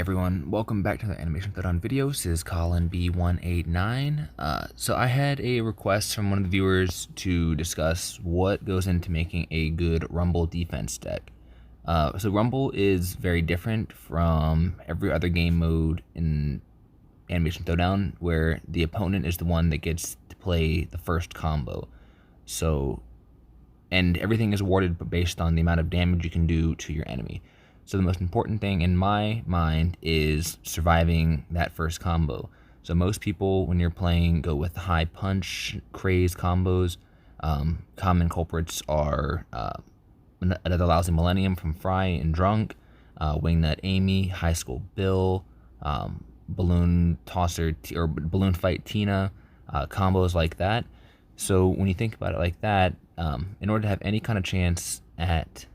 everyone, welcome back to the Animation Throwdown video. This is Colin B189. So I had a request from one of the viewers to discuss what goes into making a good Rumble defense deck. So Rumble is very different from every other game mode in Animation Throwdown, where the opponent is the one that gets to play the first combo. And everything is awarded based on the amount of damage you can do to your enemy. So the most important thing in my mind is surviving that first combo. So most people, when you're playing, go with high punch, craze combos. Common culprits are Another Lousy Millennium from Fry and Drunk, Wingnut Amy, High School Bill, Balloon Tosser or Balloon Fight Tina, combos like that. So when you think about it like that, in order to have any kind of chance at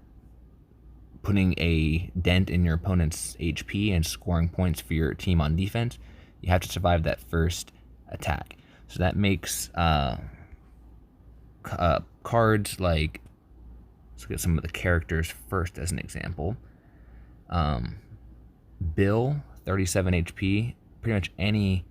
putting a dent in your opponent's HP and scoring points for your team on defense, you have to survive that first attack. So that makes cards like, let's get some of the characters first as an example. Bill, 37 HP, pretty much any,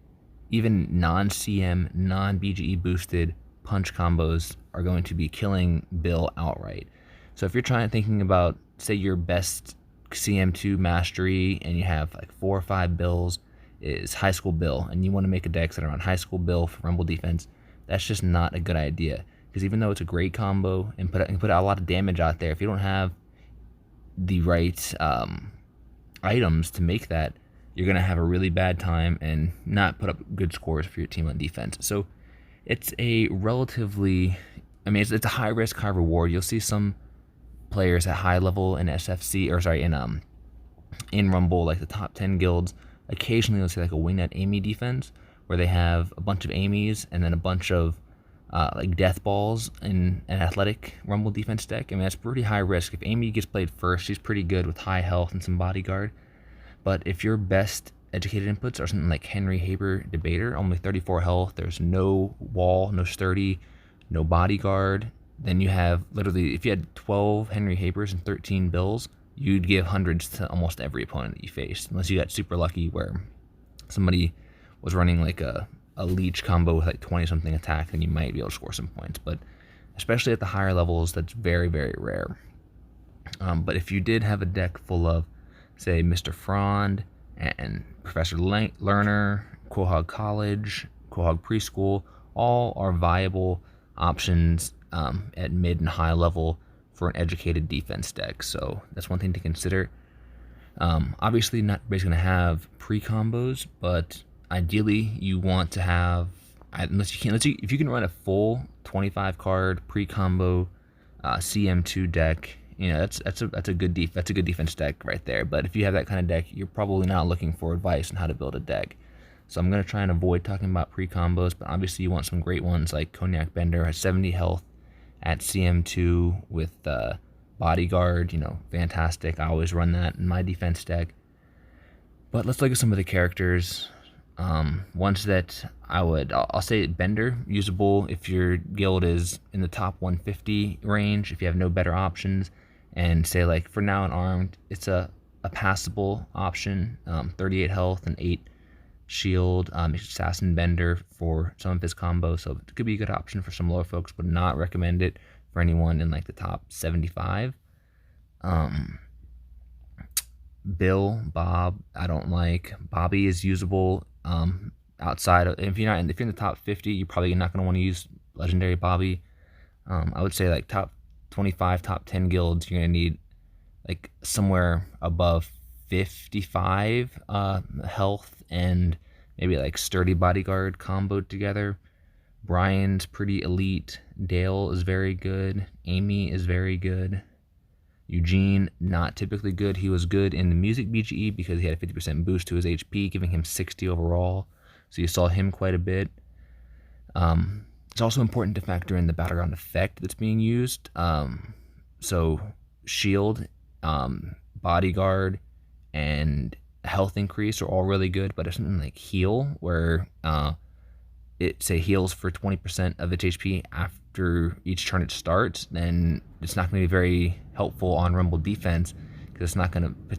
even non-CM, non-BGE boosted punch combos are going to be killing Bill outright. So if you're thinking about, say your best CM2 mastery and you have like 4 or 5 Bills is High School Bill, and you want to make a deck that are on High School Bill for Rumble defense, that's just not a good idea. Because even though it's a great combo and put a lot of damage out there, if you don't have the right items to make that, you're going to have a really bad time and not put up good scores for your team on defense. So it's a relatively, it's a high risk, high reward. You'll see some players at high level in SFC, or sorry, in Rumble, like the top 10 guilds, occasionally you'll see like a Wingnut Amy defense, where they have a bunch of Amy's and then a bunch of like death balls in an athletic Rumble defense deck. That's pretty high risk. If Amy gets played first, she's pretty good with high health and some bodyguard. But if your best educated inputs are something like Henry Haber Debater, only 34 health, there's no wall, no sturdy, no bodyguard, then you have literally, if you had 12 Henry Habers and 13 Bills, you'd give hundreds to almost every opponent that you faced, unless you got super lucky where somebody was running like a leech combo with like 20 something attack, then you might be able to score some points. But especially at the higher levels, that's very, very rare. But if you did have a deck full of, say, Mr. Frond and Professor Lerner, Quahog College, Quahog Preschool, all are viable options at mid and high level for an educated defense deck. So that's one thing to consider. Obviously, not everybody's going to have pre-combos, but ideally you want to have, if you can run a full 25 card pre-combo CM2 deck, that's a good defense deck right there. But if you have that kind of deck, you're probably not looking for advice on how to build a deck. So I'm going to try and avoid talking about pre-combos, but obviously you want some great ones like Cognac Bender has 70 health at CM2 with bodyguard, fantastic. I always run that in my defense deck. But let's look at some of the characters. Ones that I'll say Bender, usable if your guild is in the top 150 range, if you have no better options. And say like for now in Armed, it's a passable option, 38 health and 8 shield, Assassin Bender for some of his combos, so it could be a good option for some lower folks, but not recommend it for anyone in like the top 75. Bill, Bob, I don't like. Bobby is usable outside of, if you're in the top 50, you're probably not going to want to use Legendary Bobby. I would say like top 25, top 10 guilds, you're going to need like somewhere above 55 health and maybe like sturdy bodyguard comboed together. Brian's pretty elite. Dale is very good. Amy is very good. Eugene, not typically good. He was good in the music BGE because he had a 50% boost to his HP, giving him 60 overall. So you saw him quite a bit. It's also important to factor in the Battleground effect that's being used. So shield, bodyguard, and health increase are all really good, but if something like heal, where it say heals for 20% of its HP after each turn it starts, then it's not going to be very helpful on Rumble defense, because it's not going to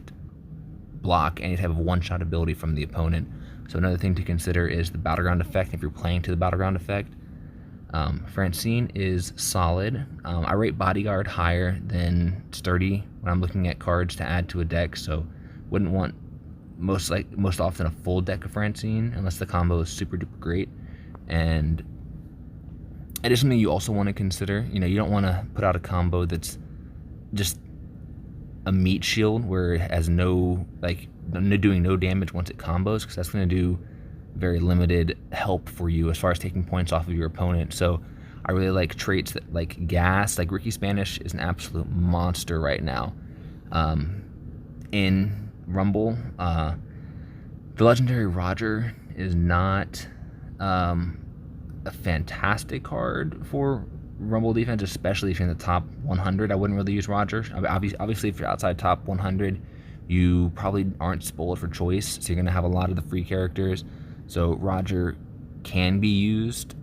block any type of one-shot ability from the opponent. So another thing to consider is the Battleground effect if you're playing to the Battleground effect. Francine is solid. I rate Bodyguard higher than Sturdy when I'm looking at cards to add to a deck, so wouldn't want most often a full deck of Francine unless the combo is super duper great. And it is something you also want to consider. You know, you don't want to put out a combo that's just a meat shield where it has doing no damage once it combos, because that's going to do very limited help for you as far as taking points off of your opponent. So I really like traits that like gas. Like Ricky Spanish is an absolute monster right now. In Rumble, the legendary Roger is not a fantastic card for Rumble defense, especially if you're in the top 100. I wouldn't really use Roger. Obviously, if you're outside top 100, you probably aren't spoiled for choice, so you're going to have a lot of the free characters. So Roger can be used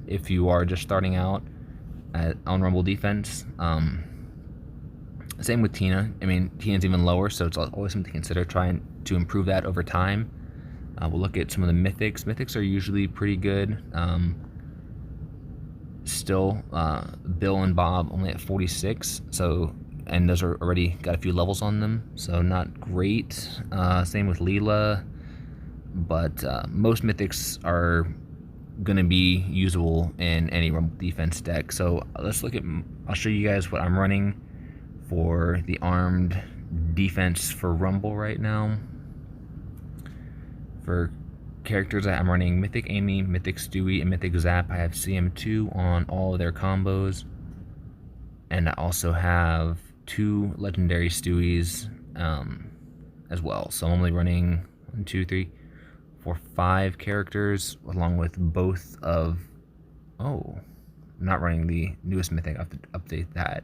if you are just starting out on Rumble defense. Same with Tina. I mean, Tina's even lower, so it's always something to consider trying to improve that over time. We'll look at some of the mythics. Mythics are usually pretty good. Still, Bill and Bob only at 46, so, and those are already got a few levels on them, so not great. Same with Leela, but most mythics are going to be usable in any Rumble defense deck. So let's look at, I'll show you guys what I'm running for the armed defense for Rumble right now. For characters, I'm running Mythic Amy, Mythic Stewie, and Mythic Zap. I have CM2 on all of their combos, and I also have 2 legendary Stewies as well. So I'm only running 1, 2, 3, 4, 5 characters, along with both of, I'm not running the newest Mythic, I have to update that,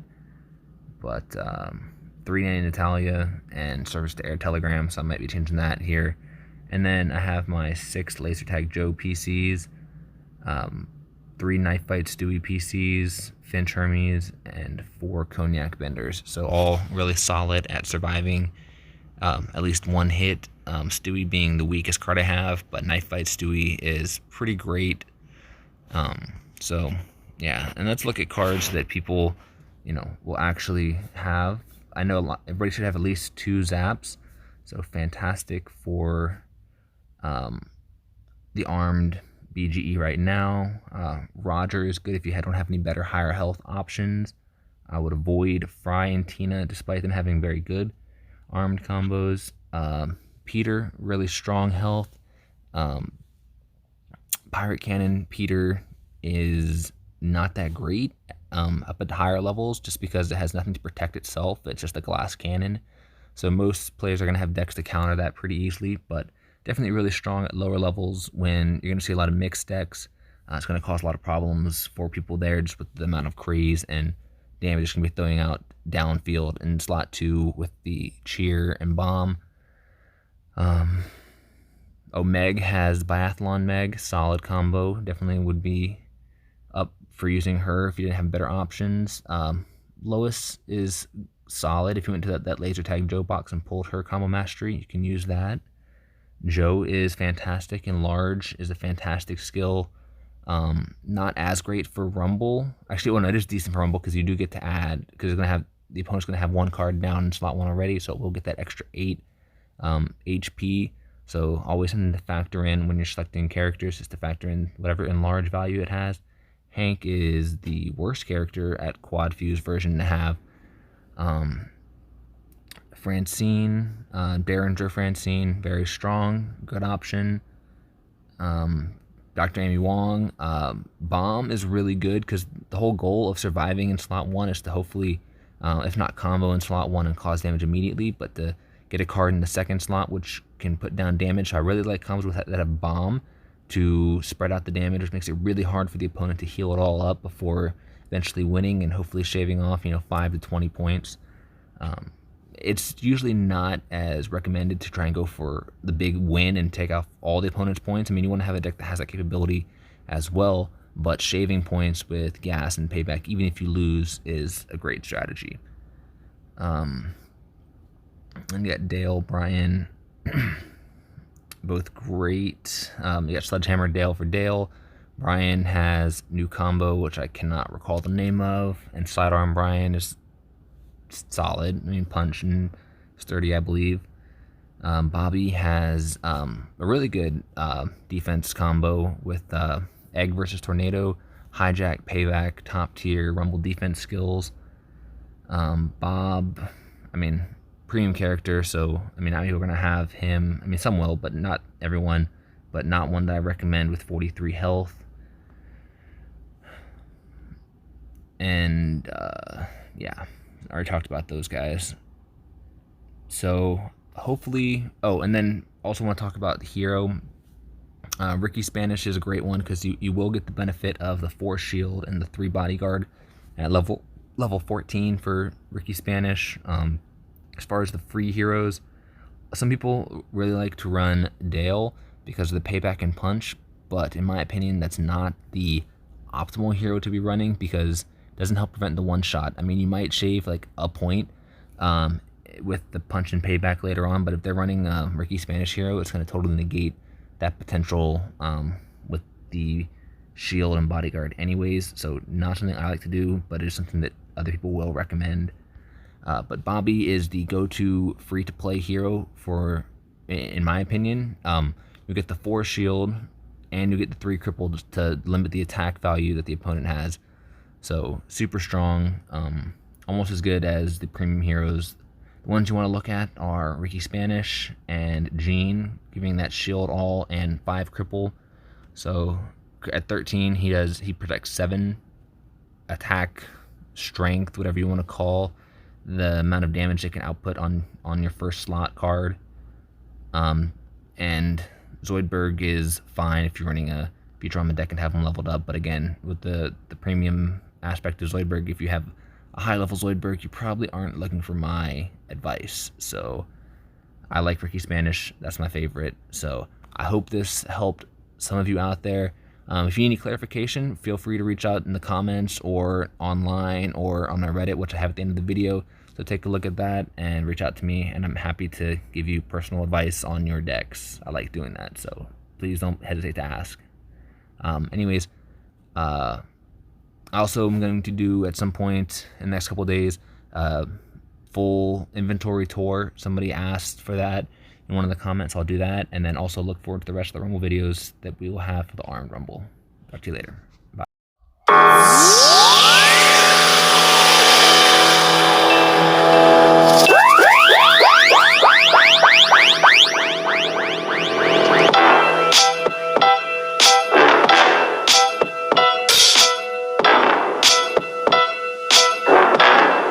but 3 Natalia and Service to Air Telegram, so I might be changing that here. And then I have my 6 Laser Tag Joe PCs, 3 Knife Fight Stewie PCs, Finch Hermes, and 4 Cognac Benders. So all really solid at surviving at least one hit. Stewie being the weakest card I have, but Knife Fight Stewie is pretty great. So yeah, and let's look at cards that people, will actually have. I know everybody should have at least 2 Zaps. So fantastic for the armed BGE right now. Roger is good if you don't have any better higher health options. I would avoid Fry and Tina despite them having very good armed combos. Peter, really strong health. Pirate Cannon Peter is not that great up at higher levels just because it has nothing to protect itself. It's just a glass cannon. So most players are going to have decks to counter that pretty easily, but definitely really strong at lower levels when you're going to see a lot of mixed decks. It's going to cause a lot of problems for people there just with the amount of craze and damage it's going to be throwing out downfield in slot 2 with the Cheer and Bomb. Meg has Biathlon Meg, solid combo. Definitely would be up for using her if you didn't have better options. Lois is solid. If you went to that Laser Tag Joe box and pulled her combo mastery, you can use that. Joe is fantastic, and Large is a fantastic skill. Not as great for Rumble. Actually, well, no, it is decent for Rumble because you do get to add, because the opponent's going to have 1 card down in slot 1 already, so it will get that extra 8 HP. So always something to factor in when you're selecting characters, just to factor in whatever enlarge value it has. Hank is the worst character at Quad Fuse version to have. Francine, Derringer Francine, very strong, good option. Dr. Amy Wong, Bomb is really good because the whole goal of surviving in slot 1 is to hopefully, if not combo in slot 1 and cause damage immediately, but to get a card in the second slot which can put down damage. So I really like combos that have Bomb to spread out the damage, which makes it really hard for the opponent to heal it all up before eventually winning and hopefully shaving off 5 to 20 points. It's usually not as recommended to try and go for the big win and take off all the opponent's points. I mean, you want to have a deck that has that capability as well, but shaving points with gas and payback, even if you lose, is a great strategy. And you got Dale, Brian, both great. You got Sledgehammer Dale for Dale. Brian has new combo, which I cannot recall the name of, and Sidearm Brian is solid. I mean, punch and sturdy, I believe. Bobby has a really good defense combo with Egg versus Tornado, Hijack, Payback, top tier Rumble defense skills. Bob, I mean, premium character, so I mean, not many people are gonna have him. I mean, some will, but not everyone. But not one that I recommend with 43 health. And yeah, I already talked about those guys. So hopefully, oh, and then also want to talk about the hero. Ricky Spanish is a great one because you will get the benefit of the 4 shield and the 3 bodyguard at level 14 for Ricky Spanish. As far as the free heroes, some people really like to run Dale because of the payback and punch, but in my opinion, that's not the optimal hero to be running because it doesn't help prevent the one shot. I mean, you might shave like a point with the punch and payback later on, but if they're running Ricky Spanish hero, it's going to totally negate that potential with the shield and bodyguard anyways. So not something I like to do, but it is something that other people will recommend. But Bobby is the go-to free-to-play hero for, in my opinion. You get the 4 shield and you get the 3 crippled to limit the attack value that the opponent has. So super strong, almost as good as the premium heroes. The ones you want to look at are Ricky Spanish and Gene, giving that shield all and 5 cripple. So at 13, he protects 7 attack, strength, whatever you want to call the amount of damage they can output on your first slot card. And Zoidberg is fine if you're running a feature on the deck and have them leveled up. But again, with the premium aspect of Zoidberg, if you have a high level Zoidberg, you probably aren't looking for my advice. So I like Ricky Spanish. That's my favorite. So I hope this helped some of you out there. If you need any clarification, feel free to reach out in the comments or online or on my Reddit, which I have at the end of the video. So take a look at that and reach out to me, and I'm happy to give you personal advice on your decks. I like doing that, so please don't hesitate to ask. Anyways, also I'm going to do at some point in the next couple of days full inventory tour. Somebody asked for that in one of the comments. I'll do that, and then also look forward to the rest of the Rumble videos that we will have for the Armed Rumble. Talk to you later.